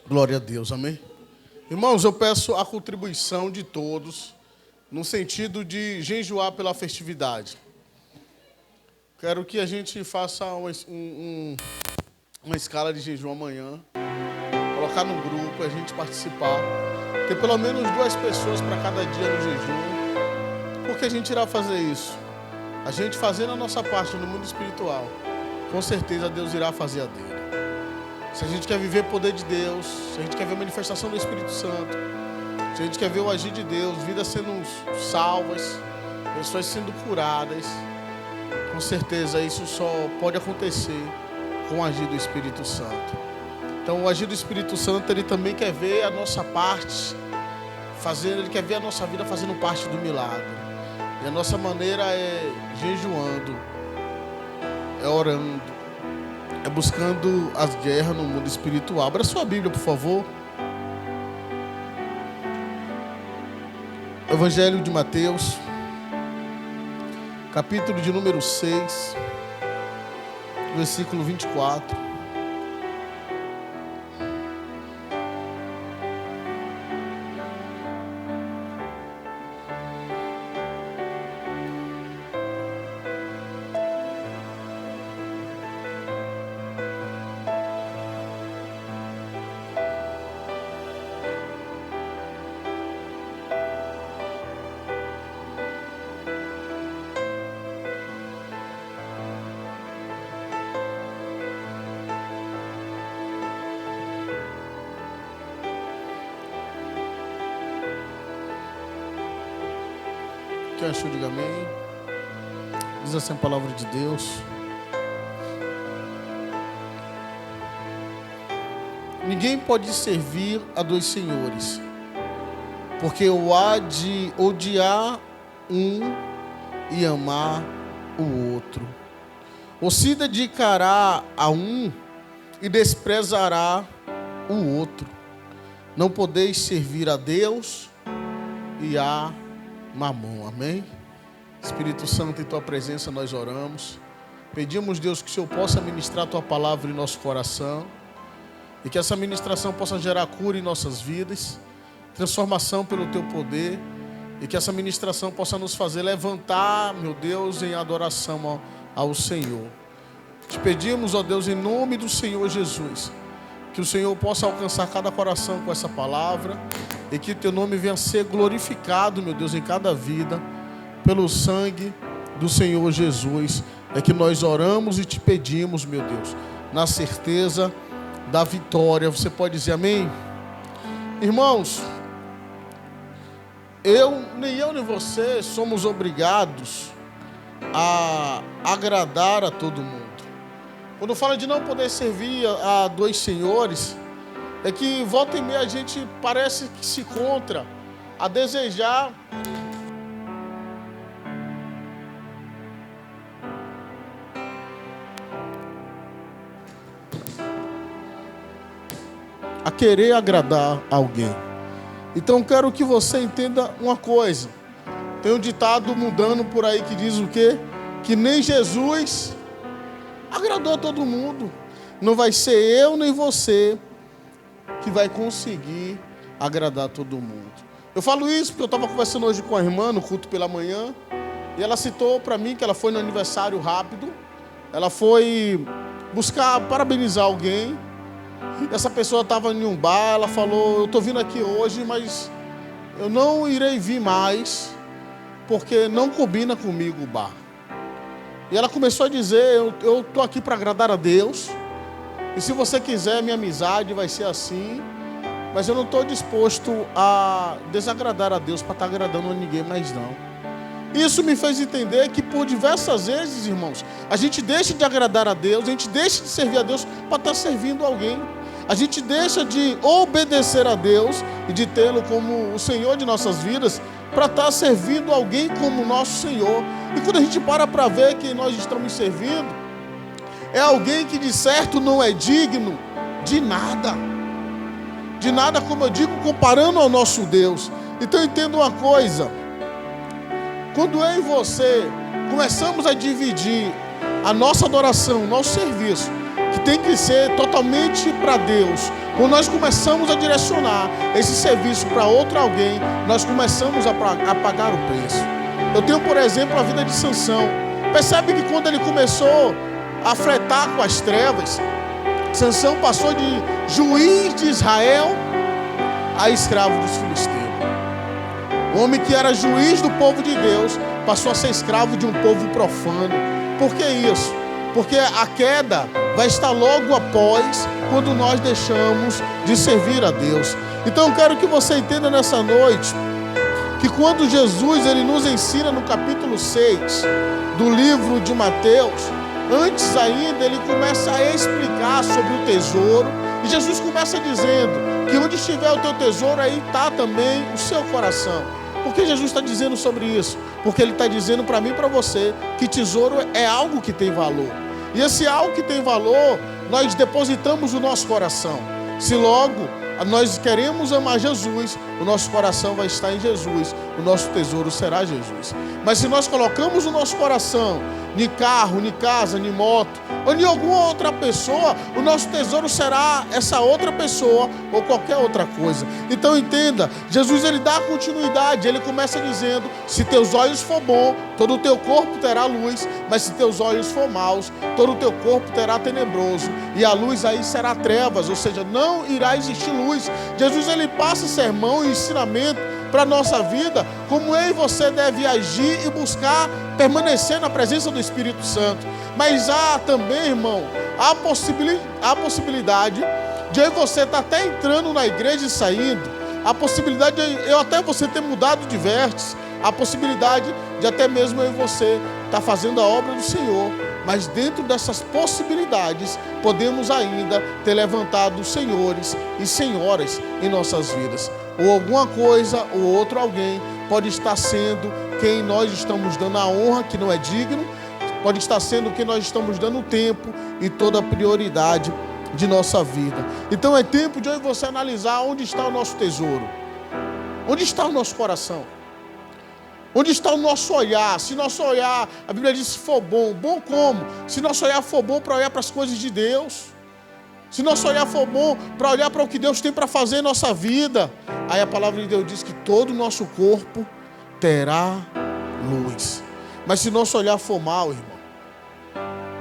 Glória a Deus, amém? Irmãos, eu peço a contribuição de todos no sentido de jejuar pela festividade. Quero que a gente faça uma escala de jejum amanhã, colocar no grupo, a gente participar, ter pelo menos 2 pessoas para cada dia no jejum. Por que a gente irá fazer isso? A gente fazendo a nossa parte no mundo espiritual, com certeza Deus irá fazer a dele. Se a gente quer viver o poder de Deus, se a gente quer ver a manifestação do Espírito Santo, se a gente quer ver o agir de Deus, vidas sendo salvas, pessoas sendo curadas, com certeza isso só pode acontecer com o agir do Espírito Santo. Então o agir do Espírito Santo, ele também quer ver a nossa parte, ele quer ver a nossa vida fazendo parte do milagre. E a nossa maneira é jejuando, é orando, é buscando as guerras no mundo espiritual. Abra sua Bíblia, por favor. Evangelho de Mateus, capítulo de número 6, versículo 24. Quem achou, diga amém. Diz assim a palavra de Deus: ninguém pode servir a 2 senhores, porque ou há de odiar um e amar o outro, ou se dedicará a um e desprezará o outro. Não podeis servir a Deus e a Mamon, amém? Espírito Santo, em Tua presença nós oramos. Pedimos, Deus, que o Senhor possa ministrar a Tua palavra em nosso coração e que essa ministração possa gerar cura em nossas vidas, transformação pelo Teu poder, e que essa ministração possa nos fazer levantar, meu Deus, em adoração ao Senhor. Te pedimos, ó Deus, em nome do Senhor Jesus, que o Senhor possa alcançar cada coração com essa palavra e que Teu nome venha ser glorificado, meu Deus, em cada vida, pelo sangue do Senhor Jesus. É que nós oramos e te pedimos, meu Deus, na certeza da vitória. Você pode dizer amém? Irmãos, nem eu nem você somos obrigados a agradar a todo mundo. Quando fala de não poder servir a 2 senhores, é que volta e meia a gente parece que se encontra a desejar a querer agradar alguém. Então quero que você entenda uma coisa. Tem um ditado mudando por aí que diz o quê? Que nem Jesus agradou a todo mundo. Não vai ser eu nem você que vai conseguir agradar todo mundo. Eu falo isso porque eu estava conversando hoje com a irmã no culto pela manhã, e ela citou para mim que ela foi no aniversário rápido, ela foi buscar parabenizar alguém, essa pessoa estava em um bar, ela falou: eu estou vindo aqui hoje, mas eu não irei vir mais, porque não combina comigo o bar. E ela começou a dizer: eu estou aqui para agradar a Deus, e se você quiser, minha amizade vai ser assim, mas eu não estou disposto a desagradar a Deus para estar agradando a ninguém mais não. Isso me fez entender que por diversas vezes, irmãos, a gente deixa de agradar a Deus, a gente deixa de servir a Deus para estar servindo alguém. A gente deixa de obedecer a Deus e de tê-lo como o Senhor de nossas vidas para estar servindo alguém como nosso Senhor. E quando a gente para ver que nós estamos servindo, é alguém que de certo não é digno de nada. De nada, como eu digo, comparando ao nosso Deus. Então entenda uma coisa. Quando eu e você começamos a dividir a nossa adoração, o nosso serviço, que tem que ser totalmente para Deus. Quando nós começamos a direcionar esse serviço para outro alguém, nós começamos a pagar o preço. Eu tenho, por exemplo, a vida de Sansão. Percebe que quando ele começou a flertar com as trevas, Sansão passou de juiz de Israel a escravo dos filisteus. O homem que era juiz do povo de Deus passou a ser escravo de um povo profano. Por que isso? Porque a queda vai estar logo após, quando nós deixamos de servir a Deus. Então eu quero que você entenda nessa noite que quando Jesus ele nos ensina no capítulo 6 do livro de Mateus, antes ainda ele começa a explicar sobre o tesouro. E Jesus começa dizendo que onde estiver o teu tesouro, aí está também o seu coração. Por que Jesus está dizendo sobre isso? Porque ele está dizendo para mim e para você que tesouro é algo que tem valor. E esse algo que tem valor, nós depositamos no nosso coração. Se logo nós queremos amar Jesus, o nosso coração vai estar em Jesus, o nosso tesouro será Jesus. Mas se nós colocamos o nosso coração em carro, em casa, em moto, ou em alguma outra pessoa, o nosso tesouro será essa outra pessoa ou qualquer outra coisa. Então entenda, Jesus ele dá continuidade, ele começa dizendo: se teus olhos for bom, todo o teu corpo terá luz, mas se teus olhos for maus, todo o teu corpo terá tenebroso, e a luz aí será trevas, ou seja, não irá existir luz. Jesus ele passa sermão e ensinamento para a nossa vida, como eu e você deve agir e buscar permanecer na presença do Espírito Santo. Mas há também, irmão, a possibilidade de eu e você estar até entrando na igreja e saindo, a possibilidade de eu até você ter mudado de vértice, a possibilidade de até mesmo eu e você estar fazendo a obra do Senhor. Mas dentro dessas possibilidades, podemos ainda ter levantado senhores e senhoras em nossas vidas. Ou alguma coisa, ou outro alguém pode estar sendo quem nós estamos dando a honra, que não é digno, pode estar sendo quem nós estamos dando o tempo e toda a prioridade de nossa vida. Então é tempo de eu e você analisar onde está o nosso tesouro, onde está o nosso coração. Onde está o nosso olhar? Se nosso olhar, a Bíblia diz, se for bom, bom como? Se nosso olhar for bom para olhar para as coisas de Deus, se nosso olhar for bom para olhar para o que Deus tem para fazer em nossa vida, aí a palavra de Deus diz que todo o nosso corpo terá luz. Mas se nosso olhar for mau, irmão,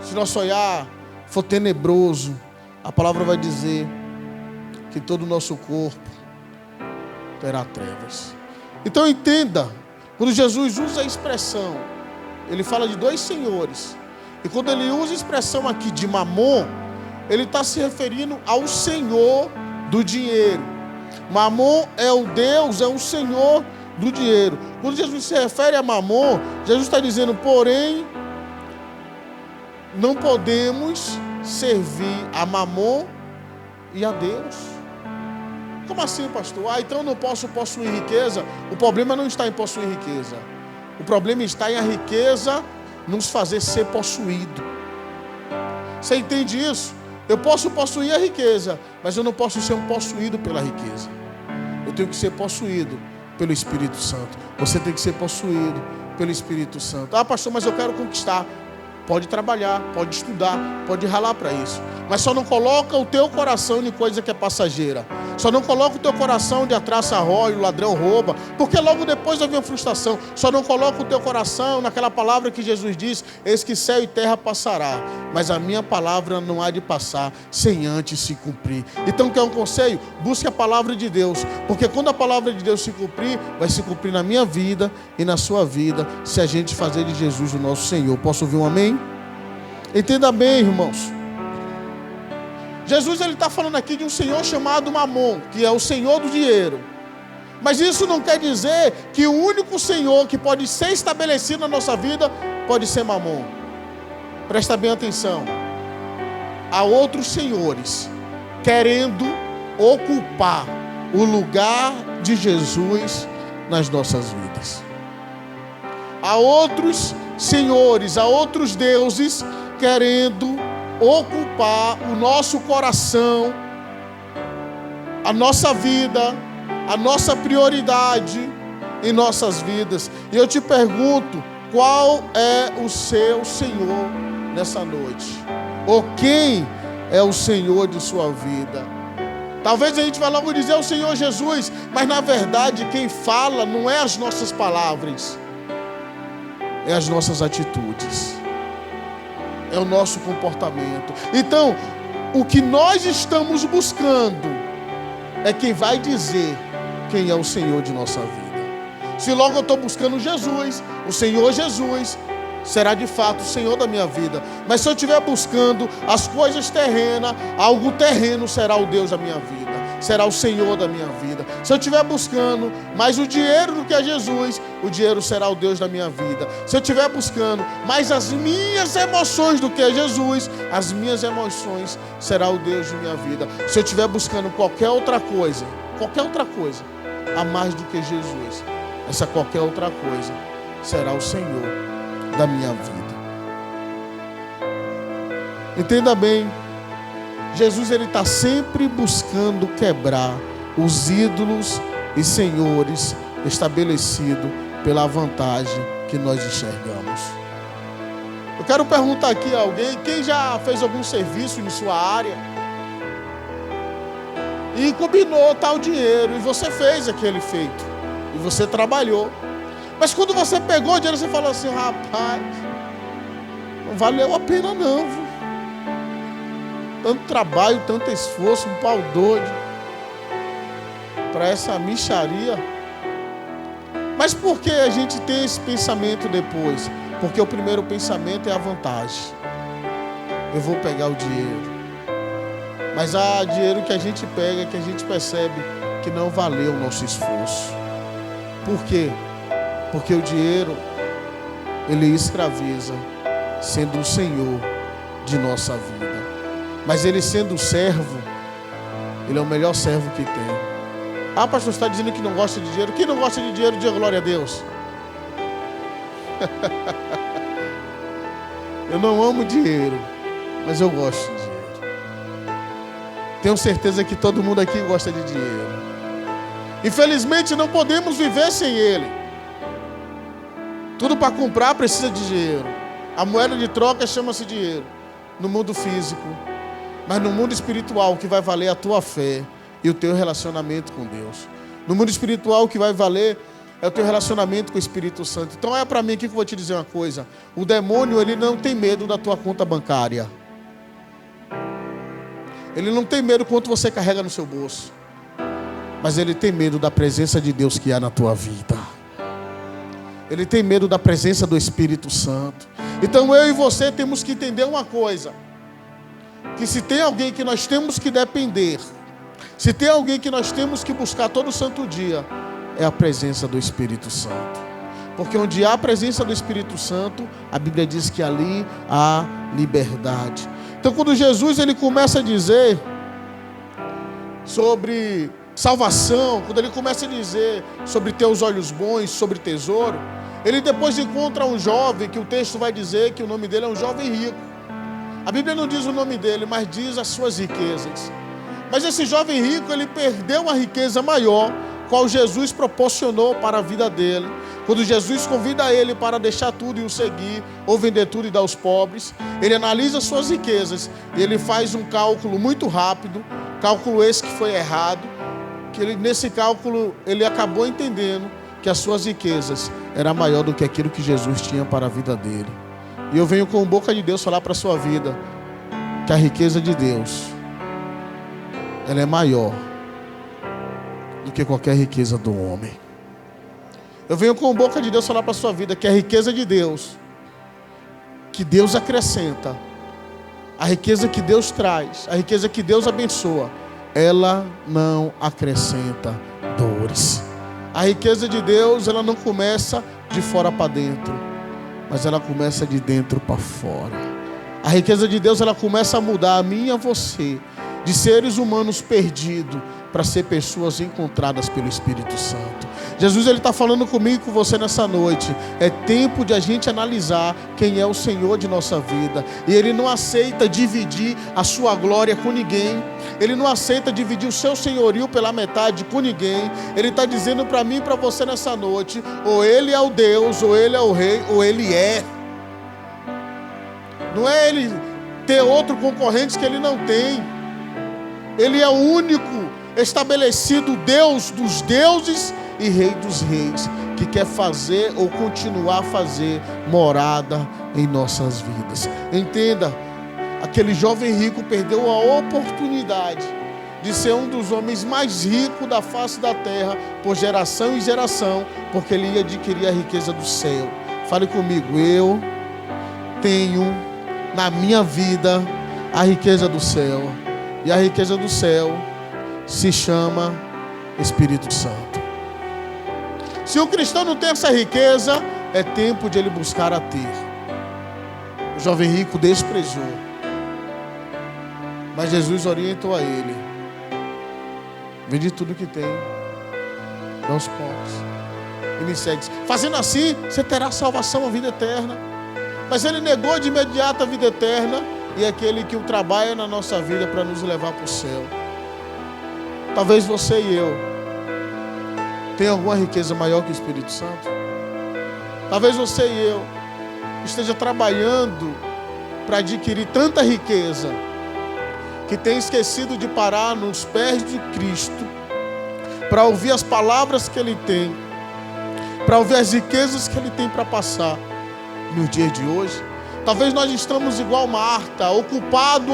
se nosso olhar for tenebroso, a palavra vai dizer que todo o nosso corpo terá trevas. Então entenda, quando Jesus usa a expressão, ele fala de dois senhores. E quando ele usa a expressão aqui de Mamon, ele está se referindo ao senhor do dinheiro. Mamon é o Deus, é o senhor do dinheiro. Quando Jesus se refere a Mamon, Jesus está dizendo, porém, não podemos servir a Mamon e a Deus. Como assim, pastor? Então eu não posso possuir riqueza? O problema não está em possuir riqueza. O problema está em a riqueza nos fazer ser possuído. Você entende isso? Eu posso possuir a riqueza, mas eu não posso ser um possuído pela riqueza. Eu tenho que ser possuído pelo Espírito Santo. Você tem que ser possuído pelo Espírito Santo. Ah, pastor, mas eu quero conquistar. Pode trabalhar, pode estudar, pode ralar para isso. Mas só não coloca o teu coração em coisa que é passageira. Só não coloca o teu coração onde a traça rói, o ladrão rouba, porque logo depois vai vir a frustração. Só não coloca o teu coração naquela palavra que Jesus diz, eis que céu e terra passará, mas a minha palavra não há de passar sem antes se cumprir. Então quer um conselho? Busque a palavra de Deus, porque quando a palavra de Deus se cumprir, vai se cumprir na minha vida e na sua vida, se a gente fazer de Jesus o nosso Senhor. Posso ouvir um amém? Entenda bem, irmãos. Jesus ele está falando aqui de um senhor chamado Mamon, que é o senhor do dinheiro. Mas isso não quer dizer que o único senhor que pode ser estabelecido na nossa vida pode ser Mamon. Presta bem atenção. Há outros senhores querendo ocupar o lugar de Jesus nas nossas vidas. Há outros senhores, há outros deuses querendo ocupar o nosso coração, a nossa vida, a nossa prioridade em nossas vidas. E eu te pergunto, qual é o seu Senhor nessa noite? Ou quem é o Senhor de sua vida. Talvez a gente vá logo dizer o Senhor Jesus, mas na verdade quem fala não é as nossas palavras, é as nossas atitudes, é o nosso comportamento. Então, o que nós estamos buscando é quem vai dizer quem é o Senhor de nossa vida. Se logo eu estou buscando Jesus, o Senhor Jesus será de fato o Senhor da minha vida. Mas se eu estiver buscando as coisas terrenas, algo terreno será o Deus da minha vida, será o Senhor da minha vida. Se eu estiver buscando mais o dinheiro do que a Jesus, o dinheiro será o Deus da minha vida. Se eu estiver buscando mais as minhas emoções do que a Jesus, as minhas emoções será o Deus de minha vida. Se eu estiver buscando qualquer outra coisa a mais do que Jesus, essa qualquer outra coisa será o Senhor da minha vida. Entenda bem, Jesus ele está sempre buscando quebrar os ídolos e senhores estabelecidos pela vantagem que nós enxergamos. Eu quero perguntar aqui a alguém, quem já fez algum serviço em sua área e combinou tal dinheiro, e você fez aquele feito, e você trabalhou, mas quando você pegou o dinheiro, você falou assim: rapaz, não valeu a pena não, viu? Tanto trabalho, tanto esforço, um pau doido para essa mixaria. Mas por que a gente tem esse pensamento depois? Porque o primeiro pensamento é a vantagem. Eu vou pegar o dinheiro. Mas há dinheiro que a gente pega, que a gente percebe que não valeu o nosso esforço. Por quê? Porque o dinheiro, ele escraviza, sendo o Senhor de nossa vida. Mas ele sendo o servo, ele é o melhor servo que tem. Ah, pastor, você está dizendo que não gosta de dinheiro? Quem não gosta de dinheiro, diga glória a Deus. Eu não amo dinheiro, mas eu gosto de dinheiro. Tenho certeza que todo mundo aqui gosta de dinheiro. Infelizmente não podemos viver sem ele. Tudo para comprar precisa de dinheiro. A moeda de troca chama-se dinheiro no mundo físico. Mas no mundo espiritual, o que vai valer é a tua fé e o teu relacionamento com Deus. No mundo espiritual, o que vai valer é o teu relacionamento com o Espírito Santo. Então é para mim aqui que eu vou te dizer uma coisa. O demônio, ele não tem medo da tua conta bancária. Ele não tem medo quanto você carrega no seu bolso. Mas ele tem medo da presença de Deus que há na tua vida. Ele tem medo da presença do Espírito Santo. Então eu e você temos que entender uma coisa. Que se tem alguém que nós temos que depender, se tem alguém que nós temos que buscar todo santo dia, é a presença do Espírito Santo. Porque onde há a presença do Espírito Santo, a Bíblia diz que ali há liberdade. Então quando Jesus ele começa a dizer sobre salvação, quando ele começa a dizer sobre ter os olhos bons, sobre tesouro, ele depois encontra um jovem, que o texto vai dizer que o nome dele é um jovem rico. A Bíblia não diz o nome dele, mas diz as suas riquezas. Mas esse jovem rico, ele perdeu uma riqueza maior, qual Jesus proporcionou para a vida dele. Quando Jesus convida ele para deixar tudo e o seguir, ou vender tudo e dar aos pobres, ele analisa suas riquezas e ele faz um cálculo muito rápido, cálculo esse que foi errado, que ele, nesse cálculo ele acabou entendendo que as suas riquezas eram maior do que aquilo que Jesus tinha para a vida dele. E eu venho com boca de Deus falar para a sua vida que a riqueza de Deus, ela é maior do que qualquer riqueza do homem. Eu venho com boca de Deus falar para a sua vida que a riqueza de Deus, que Deus acrescenta, a riqueza que Deus traz, a riqueza que Deus abençoa, ela não acrescenta dores. A riqueza de Deus, ela não começa de fora para dentro, mas ela começa de dentro para fora. A riqueza de Deus, ela começa a mudar a mim e a você, de seres humanos perdidos, para ser pessoas encontradas pelo Espírito Santo. Jesus, ele está falando comigo e com você nessa noite. É tempo de a gente analisar quem é o Senhor de nossa vida. E ele não aceita dividir a sua glória com ninguém. Ele não aceita dividir o seu senhorio pela metade com ninguém. Ele está dizendo para mim e para você nessa noite: ou ele é o Deus, ou ele é o rei, ou ele é. Não é ele ter outro concorrente que ele não tem. Ele é o único estabelecido Deus dos deuses e Rei dos reis, que quer fazer ou continuar a fazer morada em nossas vidas. Entenda, aquele jovem rico perdeu a oportunidade de ser um dos homens mais ricos da face da terra, por geração em geração, porque ele ia adquirir a riqueza do céu. Fale comigo, eu tenho na minha vida a riqueza do céu, e a riqueza do céu se chama Espírito Santo. Se o cristão não tem essa riqueza, é tempo de ele buscar a ter. O jovem rico desprezou, mas Jesus orientou a ele: vende tudo que tem, dá aos pobres e me segue. Fazendo assim, você terá salvação, a vida eterna. Mas ele negou de imediato a vida eterna e aquele que o trabalha na nossa vida para nos levar para o céu. Talvez você e eu tenha alguma riqueza maior que o Espírito Santo. Talvez você e eu esteja trabalhando para adquirir tanta riqueza que tem esquecido de parar nos pés de Cristo para ouvir as palavras que Ele tem, para ouvir as riquezas que Ele tem para passar nos dias de hoje. Talvez nós estamos igual Marta, ocupado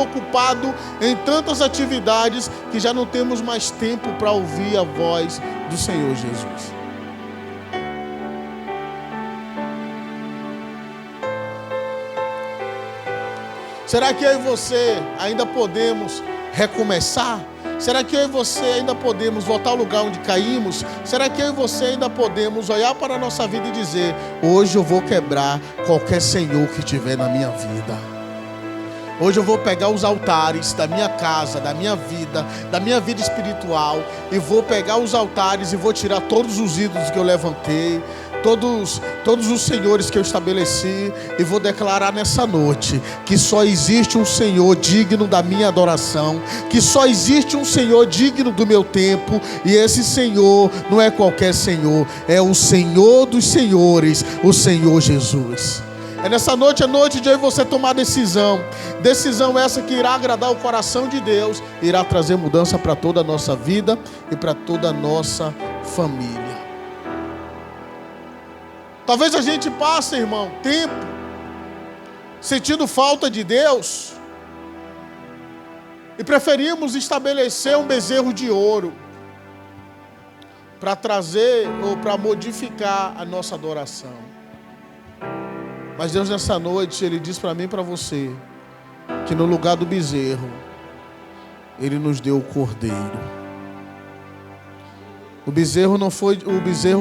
em tantas atividades que já não temos mais tempo para ouvir a voz do Senhor Jesus. Será que eu e você ainda podemos recomeçar? Será que eu e você ainda podemos voltar ao lugar onde caímos? Será que eu e você ainda podemos olhar para a nossa vida e dizer: hoje eu vou quebrar qualquer senhor que tiver na minha vida. Hoje eu vou pegar os altares da minha casa, da minha vida espiritual, e vou pegar os altares e vou tirar todos os ídolos que eu levantei, todos os senhores que eu estabeleci, e vou declarar nessa noite que só existe um Senhor digno da minha adoração, que só existe um Senhor digno do meu tempo, e esse Senhor não é qualquer Senhor, é o Senhor dos senhores, o Senhor Jesus. É nessa noite, a noite de eu e você tomar decisão essa que irá agradar o coração de Deus, irá trazer mudança para toda a nossa vida e para toda a nossa família. Talvez a gente passe, irmão, tempo sentindo falta de Deus e preferimos estabelecer um bezerro de ouro para trazer ou para modificar a nossa adoração. Mas Deus, nessa noite, Ele diz para mim e para você que no lugar do bezerro Ele nos deu o cordeiro. O bezerro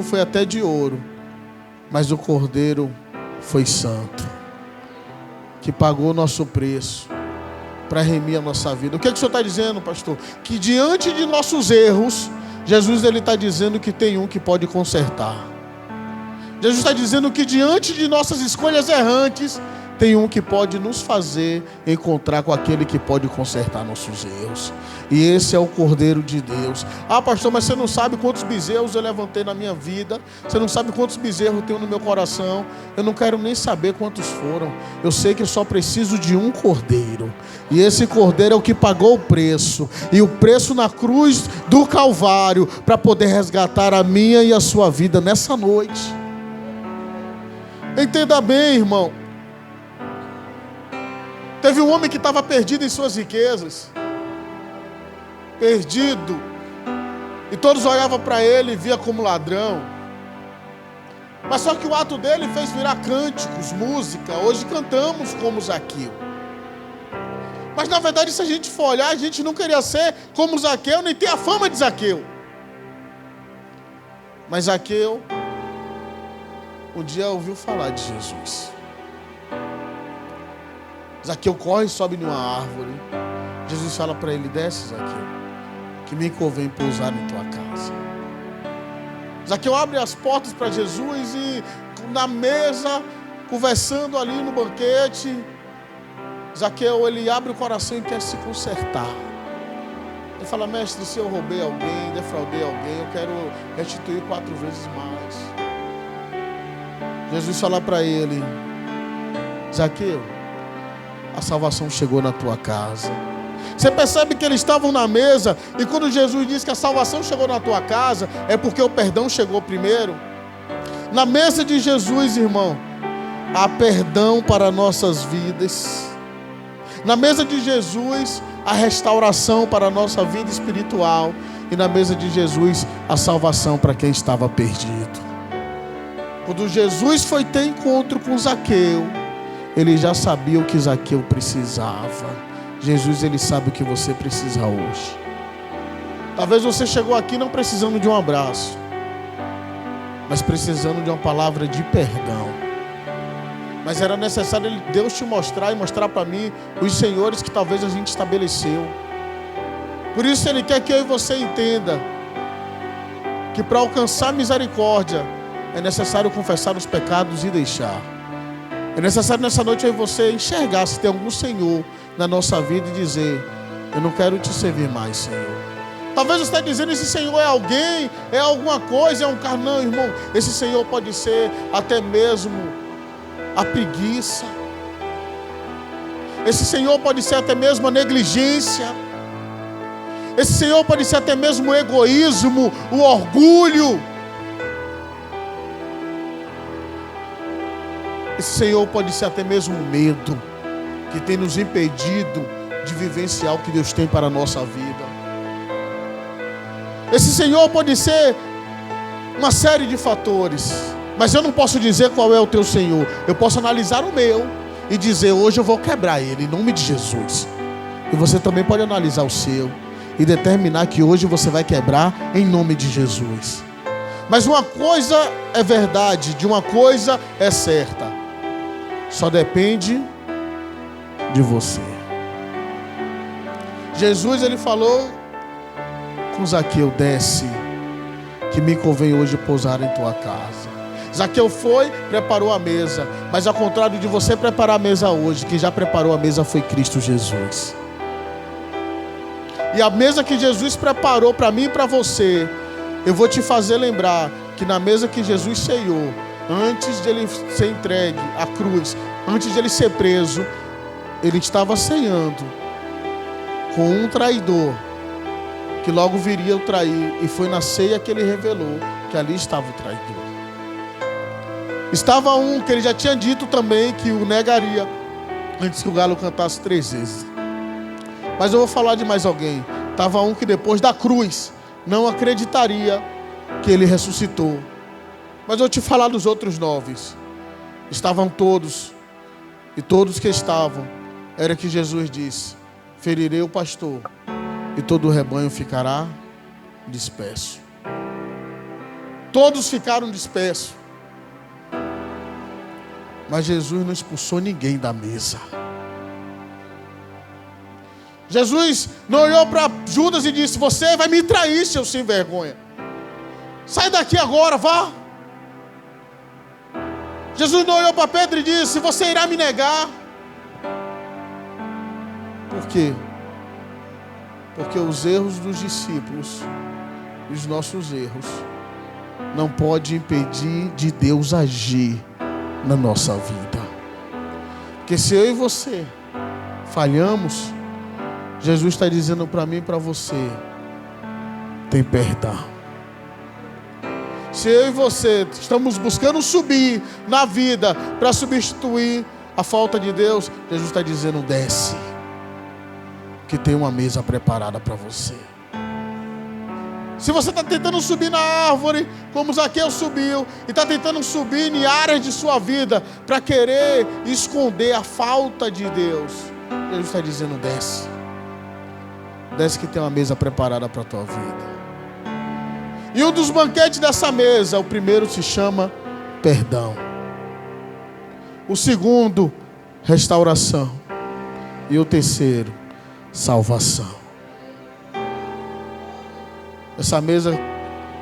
foi até de ouro, mas o cordeiro foi santo, que pagou o nosso preço para remir a nossa vida. O que é que o Senhor está dizendo, pastor? Que diante de nossos erros, Jesus está dizendo que tem um que pode consertar. Jesus está dizendo que diante de nossas escolhas errantes, tem um que pode nos fazer encontrar com aquele que pode consertar nossos erros. E esse é o Cordeiro de Deus. Ah, pastor, mas você não sabe quantos bezerros eu levantei na minha vida. Você não sabe quantos bezerros eu tenho no meu coração. Eu não quero nem saber quantos foram. Eu sei que eu só preciso de um Cordeiro. E esse Cordeiro é o que pagou o preço. E o preço na cruz do Calvário, para poder resgatar a minha e a sua vida nessa noite. Entenda bem, irmão. Teve um homem que estava perdido em suas riquezas. Perdido. E todos olhavam para ele e via como ladrão. Mas só que o ato dele fez virar cânticos, música. Hoje cantamos como Zaqueu. Mas na verdade, se a gente for olhar, a gente não queria ser como Zaqueu, nem ter a fama de Zaqueu. Mas Zaqueu um dia ouviu falar de Jesus. Zaqueu corre e sobe numa árvore. Jesus fala para ele: desce, Zaqueu, que me convém pousar em tua casa. Zaqueu abre as portas para Jesus e na mesa, conversando ali no banquete, Zaqueu, ele abre o coração e quer se consertar. Ele fala: mestre, se eu roubei alguém, defraudei alguém, eu quero restituir 4 vezes mais. Jesus fala para ele: Zaqueu, a salvação chegou na tua casa. Você percebe que eles estavam na mesa, e quando Jesus diz que a salvação chegou na tua casa, é porque o perdão chegou primeiro. Na mesa de Jesus, irmão, há perdão para nossas vidas. Na mesa de Jesus, a restauração para a nossa vida espiritual. E na mesa de Jesus, a salvação para quem estava perdido. Quando Jesus foi ter encontro com Zaqueu, ele já sabia o que Zaqueu precisava. Jesus, ele sabe o que você precisa hoje. Talvez você chegou aqui não precisando de um abraço, mas precisando de uma palavra de perdão. Mas era necessário Deus te mostrar e mostrar para mim os senhores que talvez a gente estabeleceu. Por isso Ele quer que eu e você entenda que para alcançar misericórdia é necessário confessar os pecados e deixar. É necessário nessa noite eu e você enxergar se tem algum Senhor na nossa vida e dizer: eu não quero te servir mais, Senhor. Talvez você esteja dizendo: esse Senhor é alguém, é alguma coisa, é um carro. Não, irmão, esse Senhor pode ser até mesmo a preguiça. Esse Senhor pode ser até mesmo a negligência. Esse Senhor pode ser até mesmo o egoísmo, o orgulho. Esse Senhor pode ser até mesmo o medo que tem nos impedido de vivenciar o que Deus tem para a nossa vida. Esse Senhor pode ser uma série de fatores, mas eu não posso dizer qual é o teu Senhor. Eu posso analisar o meu e dizer: hoje eu vou quebrar ele em nome de Jesus. E você também pode analisar o seu e determinar que hoje você vai quebrar em nome de Jesus. Mas uma coisa é verdade, de uma coisa é certa: só depende de você. Jesus, ele falou com Zaqueu: desce, que me convém hoje pousar em tua casa. Zaqueu foi, preparou a mesa, mas ao contrário de você preparar a mesa hoje, quem já preparou a mesa foi Cristo Jesus. E a mesa que Jesus preparou para mim e para você, eu vou te fazer lembrar que na mesa que Jesus ceiou, antes de ele ser entregue à cruz, antes de ele ser preso, ele estava ceando com um traidor que logo viria o trair, e foi na ceia que ele revelou que ali estava o traidor. Estava um que ele já tinha dito também que o negaria antes que o galo cantasse 3 vezes. Mas eu vou falar de mais alguém. Estava um que depois da cruz não acreditaria que ele ressuscitou. Mas eu vou te falar dos outros 9. Estavam todos, e todos que estavam, era que Jesus disse: ferirei o pastor, e todo o rebanho ficará disperso. Todos ficaram dispersos. Mas Jesus não expulsou ninguém da mesa. Jesus não olhou para Judas e disse: você vai me trair, seu sem vergonha. Sai daqui agora, vá. Jesus não olhou para Pedro e disse: você irá me negar. Por quê? Porque os erros dos discípulos, os nossos erros, não podem impedir de Deus agir na nossa vida. Porque se eu e você falhamos, Jesus está dizendo para mim e para você: tem perdão. Se eu e você estamos buscando subir na vida para substituir a falta de Deus, Jesus está dizendo: desce, que tem uma mesa preparada para você. Se você está tentando subir na árvore, como Zaqueu subiu, e está tentando subir em áreas de sua vida para querer esconder a falta de Deus, Jesus está dizendo: desce. Desce, que tem uma mesa preparada para a tua vida. E um dos banquetes dessa mesa, o primeiro se chama perdão. O segundo, restauração. E o terceiro, salvação. Essa mesa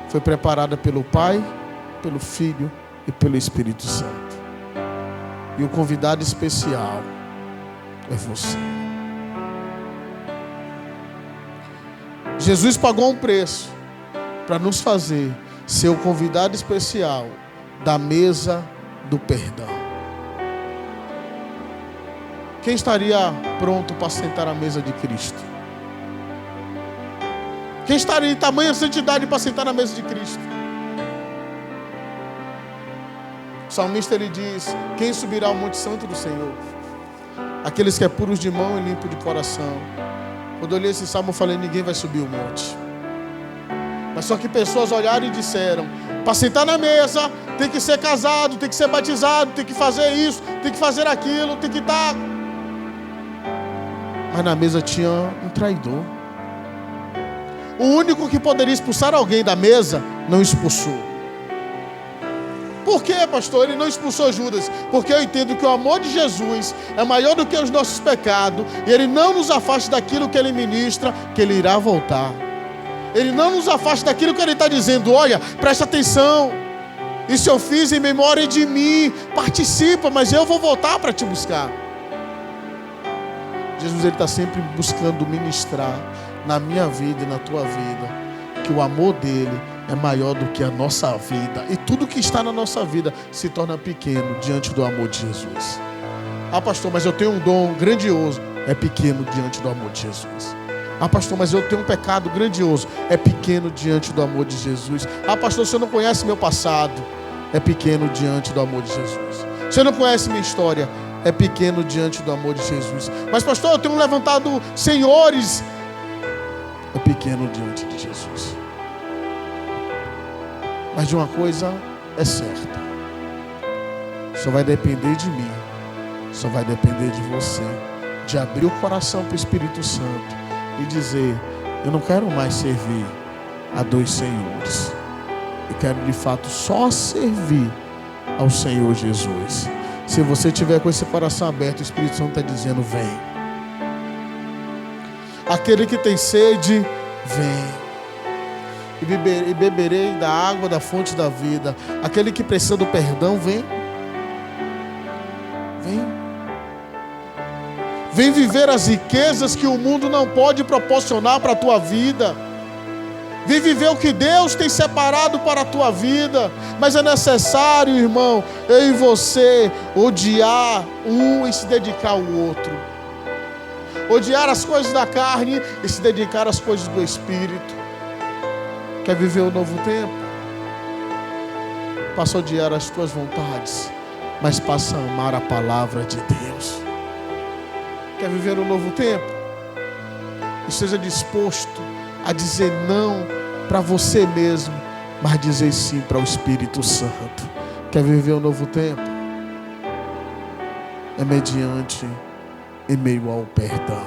foi preparada pelo Pai, pelo Filho e pelo Espírito Santo. E o convidado especial é você. Jesus pagou um preço para nos fazer ser o convidado especial da mesa do perdão. Quem estaria pronto para sentar à mesa de Cristo? Quem estaria em tamanha santidade para sentar na mesa de Cristo? O salmista ele diz: quem subirá ao monte santo do Senhor? Aqueles que é puros de mão e limpo de coração. Quando eu li esse salmo eu falei: ninguém vai subir o monte. Mas só que pessoas olharam e disseram: para sentar na mesa tem que ser casado, tem que ser batizado, tem que fazer isso, tem que fazer aquilo, tem que estar. Mas na mesa tinha um traidor. O único que poderia expulsar alguém da mesa não expulsou. Por quê, pastor? Ele não expulsou Judas. Porque eu entendo que o amor de Jesus é maior do que os nossos pecados. E Ele não nos afasta daquilo que Ele ministra, que Ele irá voltar. Ele não nos afasta daquilo que Ele está dizendo. Olha, presta atenção. Isso eu fiz em memória de mim. Participa, mas eu vou voltar para te buscar. Jesus ele está sempre buscando ministrar na minha vida e na tua vida que o amor dele é maior do que a nossa vida. E tudo que está na nossa vida se torna pequeno diante do amor de Jesus. Ah, pastor, mas eu tenho um dom grandioso. É pequeno diante do amor de Jesus. Ah, pastor, mas eu tenho um pecado grandioso. É pequeno diante do amor de Jesus. Ah, pastor, você não conhece meu passado. É pequeno diante do amor de Jesus. Você não conhece minha história. É pequeno diante do amor de Jesus. Mas pastor, eu tenho levantado senhores. É pequeno diante de Jesus. Mas de uma coisa é certa. Só vai depender de mim. Só vai depender de você. De abrir o coração para o Espírito Santo. E dizer: eu não quero mais servir a dois senhores. Eu quero de fato só servir ao Senhor Jesus. Se você tiver com esse coração aberto, o Espírito Santo está dizendo: vem. Aquele que tem sede, vem. E beberei da água da fonte da vida. Aquele que precisa do perdão, vem. Vem. Vem viver as riquezas que o mundo não pode proporcionar para a tua vida. Vem viver o que Deus tem separado para a tua vida. Mas é necessário, irmão, eu e você odiar um e se dedicar ao outro. Odiar as coisas da carne e se dedicar às coisas do Espírito. Quer viver o novo tempo? Passa a odiar as tuas vontades, mas passa a amar a palavra de Deus. Quer viver um novo tempo? Esteja disposto a dizer não para você mesmo, mas dizer sim para o Espírito Santo. Quer viver um novo tempo? É mediante, em meio ao perdão.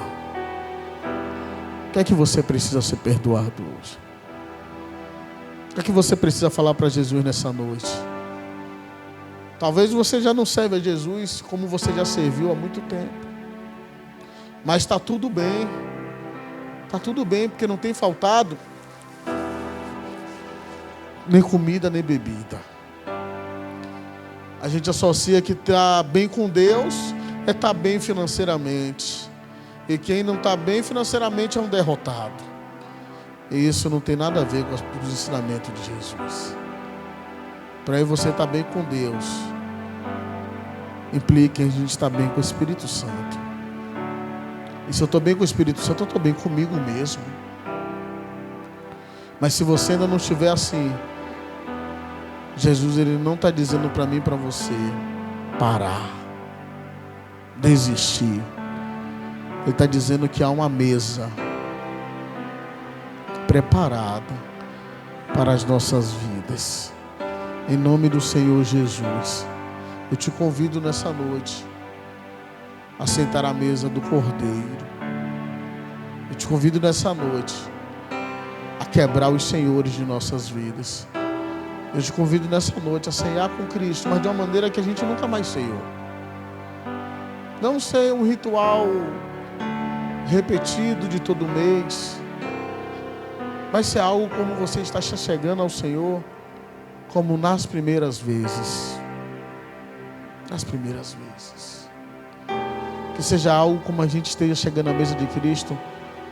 O que é que você precisa ser perdoado hoje? O que é que você precisa falar para Jesus nessa noite? Talvez você já não serve a Jesus como você já serviu há muito tempo. Mas está tudo bem. Está tudo bem, porque não tem faltado nem comida, nem bebida. A gente associa que está bem com Deus é estar bem financeiramente. E quem não está bem financeiramente é um derrotado. E isso não tem nada a ver com os ensinamentos de Jesus. Para você estar bem com Deus, implica em a gente estar bem com o Espírito Santo. E se eu estou bem com o Espírito Santo, eu estou bem comigo mesmo. Mas se você ainda não estiver assim, Jesus ele não está dizendo para mim e para você parar, desistir. Ele está dizendo que há uma mesa preparada para as nossas vidas. Em nome do Senhor Jesus, eu te convido nessa noite a sentar à mesa do Cordeiro. Eu te convido nessa noite a quebrar os senhores de nossas vidas. Eu te convido nessa noite a ceiar com Cristo, mas de uma maneira que a gente nunca mais ceiou. Não ser um ritual repetido de todo mês, mas ser algo como você está chegando ao Senhor, como nas primeiras vezes. Nas primeiras vezes. Que seja algo como a gente esteja chegando à mesa de Cristo,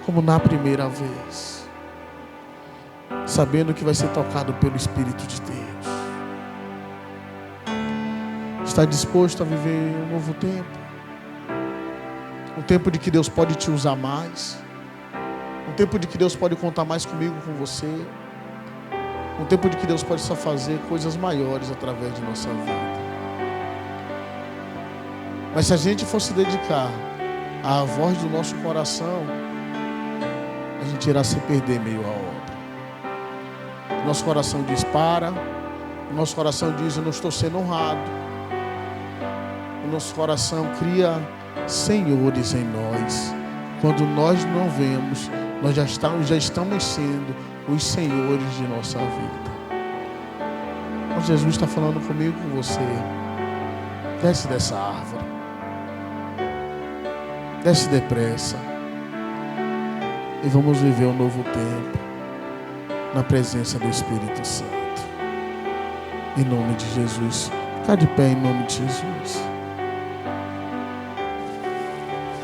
como na primeira vez. Sabendo que vai ser tocado pelo Espírito de Deus. Está disposto a viver um novo tempo? Um tempo de que Deus pode te usar mais. Um tempo de que Deus pode contar mais comigo, com você. Um tempo de que Deus pode só fazer coisas maiores através de nossa vida. Mas se a gente for se dedicar à voz do nosso coração, a gente irá se perder meio à obra. Nosso coração diz para. O nosso coração diz eu não estou sendo honrado. O nosso coração cria senhores em nós. Quando nós não vemos, nós já estamos sendo os senhores de nossa vida. Então Jesus está falando comigo, com você. Desce dessa árvore. Desce depressa. E vamos viver um novo tempo na presença do Espírito Santo. Em nome de Jesus. Fica de pé em nome de Jesus.